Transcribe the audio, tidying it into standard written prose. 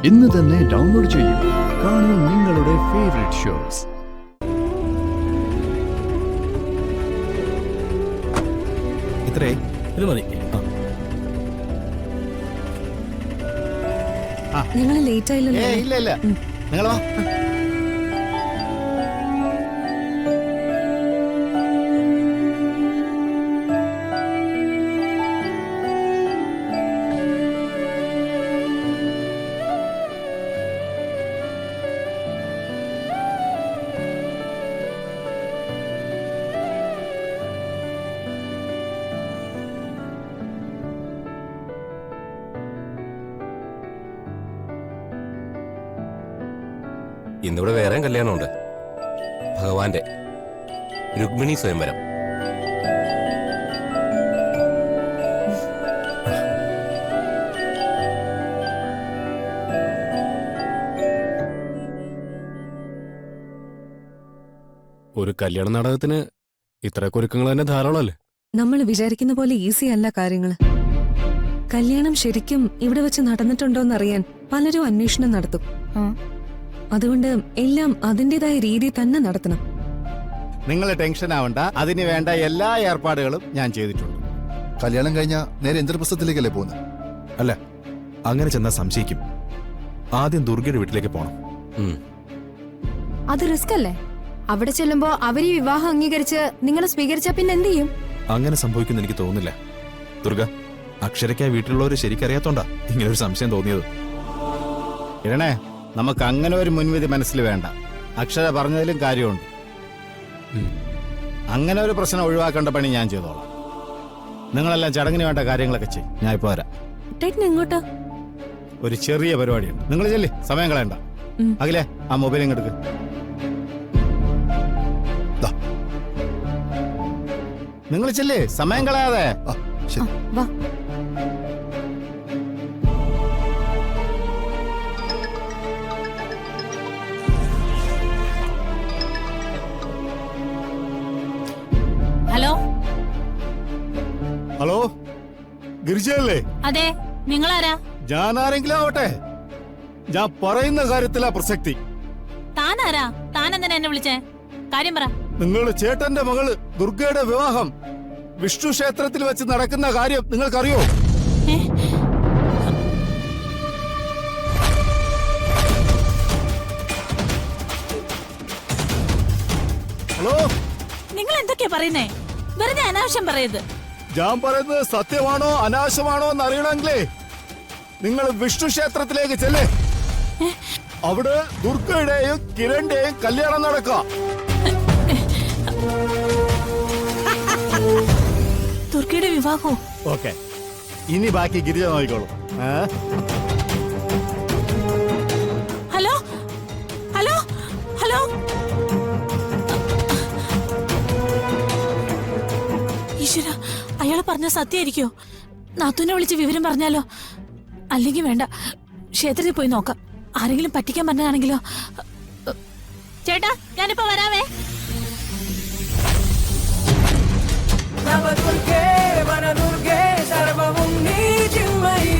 ഇന്ന് തന്നെ ഡൗൺലോഡ് ചെയ്യൂ. കാണൂ നിങ്ങളുടെ ഫേവറേറ്റ് ഷോസ്. ഇത്രേ ഇത് മതി. നിങ്ങൾ ലേറ്റ് ആയില്ലല്ലോ. ഇല്ല ഇല്ല, നിങ്ങൾ വാ. ഇന്നിവിടെ വേറെ കല്യാണമുണ്ട്. ഭഗവാന്റെ രുക്മിണി സ്വയംവരം. ഒരു കല്യാണ നാടകത്തിന് ഇത്ര ഒരുക്കങ്ങൾ തന്നെ ധാരാളമല്ലേ? നമ്മൾ വിചാരിക്കുന്ന പോലെ ഈസി അല്ല കാര്യങ്ങള്. കല്യാണം ശരിക്കും ഇവിടെ വെച്ച് നടന്നിട്ടുണ്ടോന്നറിയാൻ പലരും അന്വേഷണം നടത്തും. അതുകൊണ്ട് എല്ലാം അതിന്റേതായ രീതി തന്നെ നടത്തണം. നിങ്ങൾ ടെൻഷൻ ആവണ്ട, അതിന് വേണ്ട എല്ലാ ഏർപ്പാടുകളും ഞാൻ ചെയ്തിട്ടുണ്ട്. കല്യാണം കഴിഞ്ഞ നേരെ ഇന്ദ്രപ്രസ്ഥത്തിലേക്കല്ലേ പോകുന്നത്? അല്ല, അങ്ങനെ ചെന്നാ സംശയിക്കും. ആദ്യം ദുർഗയുടെ വീട്ടിലേക്ക് പോണം. അത് റിസ്ക് അല്ലേ? അവിടെ ചെല്ലുമ്പോ അവര് വിവാഹം അംഗീകരിച്ച് നിങ്ങളെ സ്വീകരിച്ചാ പിന്നെ എന്ത് ചെയ്യും? അങ്ങനെ സംഭവിക്കുന്ന എനിക്ക് തോന്നുന്നില്ല. ദുർഗ, അക്ഷരയ്ക്കായി വീട്ടിലുള്ളവര് ശരിക്കറിയാത്തോണ്ടാ ഇങ്ങനെ ഒരു സംശയം തോന്നിയത്. ഇരണേ, നമുക്ക് അങ്ങനെ ഒരു മുൻവിധി മനസ്സിൽ വേണ്ട. അക്ഷര പറഞ്ഞതിലും കാര്യമുണ്ട്. അങ്ങനെ ഒരു പ്രശ്നം ഒഴിവാക്കേണ്ട പണി ഞാൻ ചെയ്തോളാം. നിങ്ങളെല്ലാം ചടങ്ങിന് വേണ്ട കാര്യങ്ങളൊക്കെ ചെയ്യും. ഞാൻ ഇപ്പൊ വരാം. എങ്ങോട്ടാ? ഒരു ചെറിയ പരിപാടിയുണ്ട്. നിങ്ങൾ ചെല്ലി, സമയം കളയണ്ട. അഖിലേ, ആ മൊബൈൽ ഇങ്ങെടുക്ക്. നിങ്ങൾ ചെല്ലേ, സമയം കളയാതെ. വാ. ഹലോ ഹലോ, ഗിരിജയല്ലേ? അതെ, നിങ്ങളാരാ? ഞാൻ ആരെങ്കിലും ആവട്ടെ, ഞാൻ പറയുന്ന കാര്യത്തിലാ പ്രസക്തി. താനാരാ? താനെന്തിനാ എന്നെ വിളിച്ചേ? കാര്യം പറ. നിങ്ങളുടെ ചേട്ടന്റെ മകള് ദുർഗയുടെ വിവാഹം വിഷ്ണു ക്ഷേത്രത്തിൽ വെച്ച് നടക്കുന്ന കാര്യം നിങ്ങൾക്കറിയോ? ഹലോ, നിങ്ങൾ എന്തൊക്കെയാ പറയുന്നേ? വെറുതെ അനാവശ്യം പറയരുത്. ഞാൻ പറയുന്നത് സത്യമാണോ അനാവശ്യമാണോ എന്ന് അറിയണമെങ്കിലേ നിങ്ങൾ വിഷ്ണു ക്ഷേത്രത്തിലേക്ക് ചെല്ലേ. അവിടെ ദുർഗയുടെയും കിരണിന്റെയും കല്യാണം നടക്കുക. ദുർഗയുടെ വിവാഹോ? ഓക്കെ, ഇനി ബാക്കി ഗിരിജ നോക്കിക്കോളൂ. ഹലോ ഹലോ ഹലോ, ഈശ്വര, അയാൾ പറഞ്ഞ സത്യമായിരിക്കോ? നാത്തൂനെ വിളിച്ച് വിവരം പറഞ്ഞാലോ? അല്ലെങ്കിൽ വേണ്ട, ക്ഷേത്രത്തിൽ പോയി നോക്കാം. ആരെങ്കിലും പറ്റിക്കാൻ പറഞ്ഞതാണെങ്കിലോ? ചേട്ടാ, ഞാനിപ്പോ വരാവേ. നവദുർഗേ വനദുർഗേ സർവവും നീ ചിന്മയി